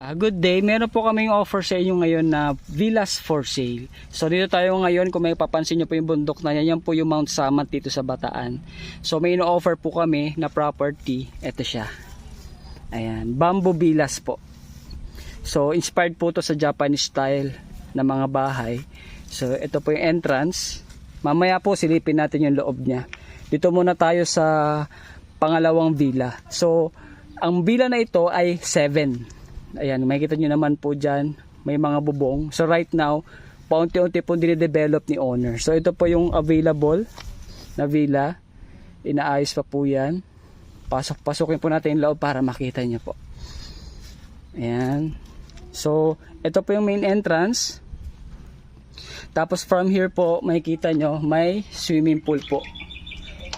Good day, meron po kaming offer sa inyo ngayon na villas for sale. So dito tayo ngayon, kung may papansin nyo po yung bundok na yan po yung Mount Samat dito sa Bataan. So may ino-offer po kami na property, ito siya. Ayan, bamboo villas po. So inspired po to sa Japanese style na mga bahay. So ito po yung entrance. Mamaya po silipin natin yung loob niya. Dito muna tayo sa pangalawang villa. So ang villa na ito ay 7. Ayan, makikita nyo naman po dyan, may mga bubong. So right now, paunti-unti po dinidevelop ni owner. So ito po yung available na villa. Inaayos pa po yan. Pasukin po natin yung loob para makita nyo po. Ayan. So ito po yung main entrance. Tapos from here po, makikita nyo, may swimming pool po.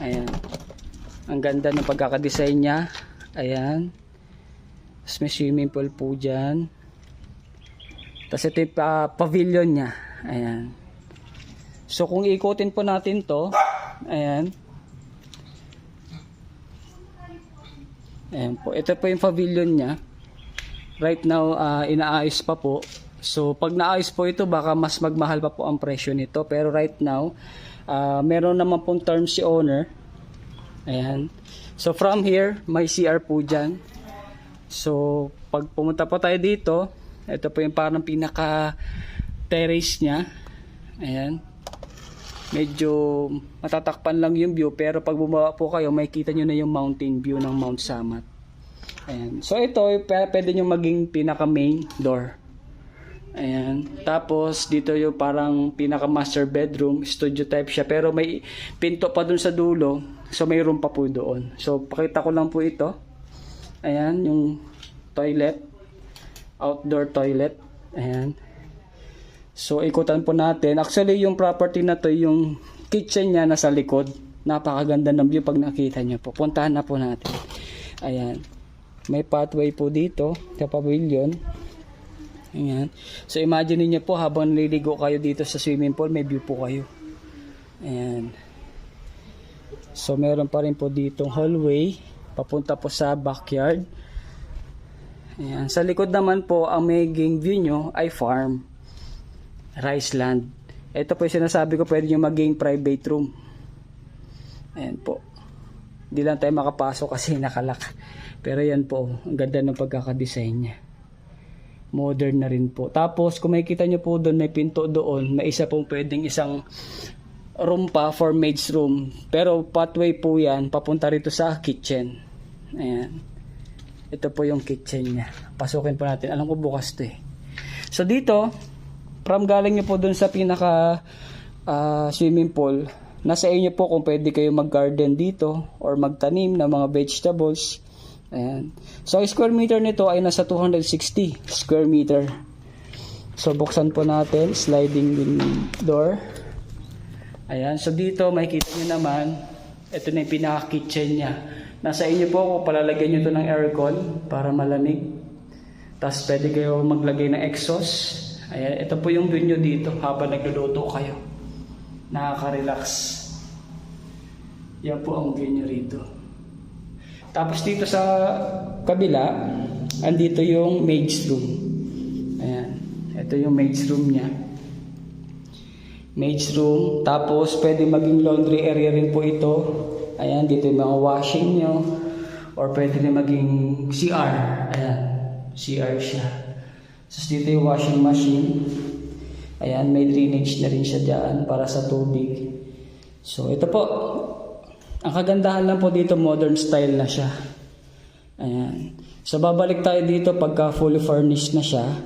Ayan. Ang ganda ng pagkakadesign niya. Ayan. Tapos may swimming pool po dyan. Tapos ito yung pavilion niya. Ayan. So kung ikutin po natin to, ayan. Ayan po. Ito po yung pavilion niya. Right now, inaayos pa po. So pag naayos po ito, baka mas magmahal pa po ang presyo nito. Pero right now, meron naman pong terms si owner. Ayan. So from here, may CR po dyan. So, pag pumunta po tayo dito, ito po yung parang pinaka terrace niya. Ayan. Medyo matatakpan lang yung view, pero pag bumaba po kayo, makikita nyo na yung mountain view ng Mount Samat. Ayan. So, ito, pwede nyo maging pinaka main door. Ayan. Tapos, dito yung parang pinaka master bedroom, studio type siya, pero may pinto pa dun sa dulo, so may room pa po doon. So, pakita ko lang po ito. Ayan, yung toilet, outdoor toilet. Ayan. So, ikutan po natin. Actually, yung property na to, yung kitchen niya nasa likod. Napakaganda ng view pag nakita nyo po. Puntahan na po natin. Ayan. May pathway po dito sa pavilion. Ayan. So, imagine niyo po habang naliligo kayo dito sa swimming pool, may view po kayo. Ayan. So, meron pa rin po ditong hallway papunta po sa backyard. Ayan. Sa likod naman po, ang maging view nyo ay farm, rice land. Ito po yung sinasabi ko, pwede nyo maging private room. Ayan po. Hindi lang tayo makapasok kasi nakalak. Pero yan po, ang ganda ng pagkakadesign nya. Modern na rin po. Tapos kung makikita nyo po doon, may pinto doon, may isa pong pwedeng isang room pa for maid's room. Pero pathway po yan, papunta rito sa kitchen. Ayan. Ito po yung kitchen niya. Pasukin po natin. Alam ko bukas to eh. So dito, from galing nyo po dun sa pinaka swimming pool, nasa inyo po kung pwede kayo mag-garden dito or magtanim ng mga vegetables. Ayan. So square meter nito ay nasa 260 square meter. So buksan po natin, sliding door. Ayan. So dito makikita nyo naman, ito na yung pinaka kitchen niya. Nasa inyo po kung palalagyan nyo ito ng aircon para malamig. Tapos pwede kayo maglagay ng exhaust. Ayan, ito po yung view nyo dito habang nagluluto kayo. Nakaka-relax. Yan po ang view nyo rito. Tapos dito sa kabila, andito yung maid's room. Ayan, ito yung maid's room niya. Maid's room. Tapos pwede maging laundry area rin po ito. Ayan, dito yung mga washing nyo. Or pwede rin maging CR. Ayan, CR siya. So dito yung washing machine. Ayan, may drainage na rin siya dyan para sa tubig. So ito po. Ang kagandahan lang po dito, modern style na siya. Ayan. So babalik tayo dito pagka fully furnished na siya.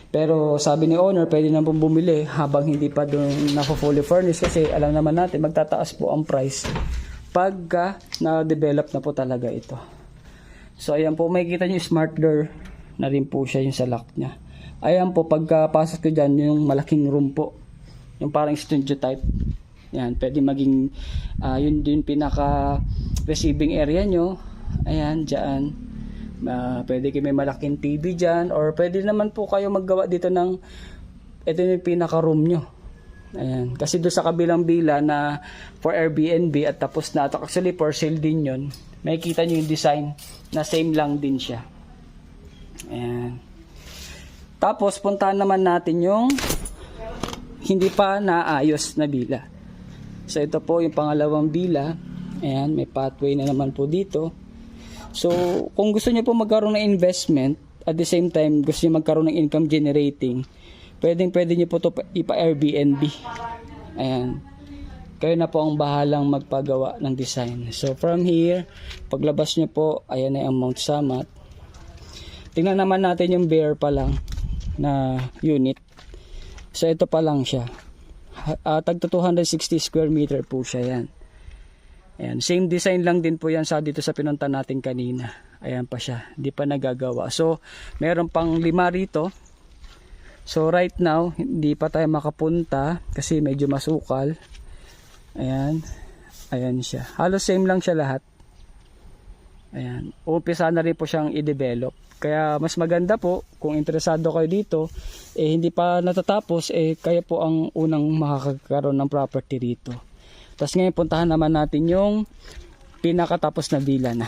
Pero sabi ni owner, pwede na pong bumili habang hindi pa doon na-fully furnished. Kasi alam naman natin, magtataas po ang price pagka na-develop na po talaga ito. So ayan po, makikita nyo smart door na rin po siya yung sa lock nya. Ayan po, pagkapasok ko dyan, yung malaking room po. Yung parang studio type. Ayan, pwede maging yun din pinaka receiving area nyo. Ayan, dyan. Pwede kayo may malaking TV dyan. Or pwede naman po kayo maggawa dito ng ito yung pinaka room nyo. Ayan. Kasi doon sa kabilang bila na for Airbnb at tapos na. Actually for sale din yun. Makikita nyo yung design na same lang din siya. Ayan. Tapos puntahan naman natin yung hindi pa naayos na bila. So ito po yung pangalawang bila. Ayan, may pathway na naman po dito. So kung gusto niyo po magkaroon ng investment, at the same time gusto niyo magkaroon ng income generating, pwede niyo po ito ipa-Airbnb. Ayan. Kayo na po ang bahalang magpagawa ng design. So from here, paglabas niyo po, ayan na yung Mount Samat. Tingnan naman natin yung bare pa lang na unit. So ito pa lang siya. Tagto 260 square meter po siya yan. Ayan, same design lang din po yan sa dito sa pinunta natin kanina. Ayan pa siya, hindi pa nagagawa. So, meron pang 5 rito. So, right now, hindi pa tayo makapunta kasi medyo masukal. Ayan, ayan siya. Halos same lang siya lahat. Ayan, umpisa na rin po siyang i-develop. Kaya mas maganda po kung interesado kayo dito, hindi pa natatapos, kaya po ang unang makakakaroon ng property rito. Tapos ngayon puntahan naman natin yung pinakatapos na villa na.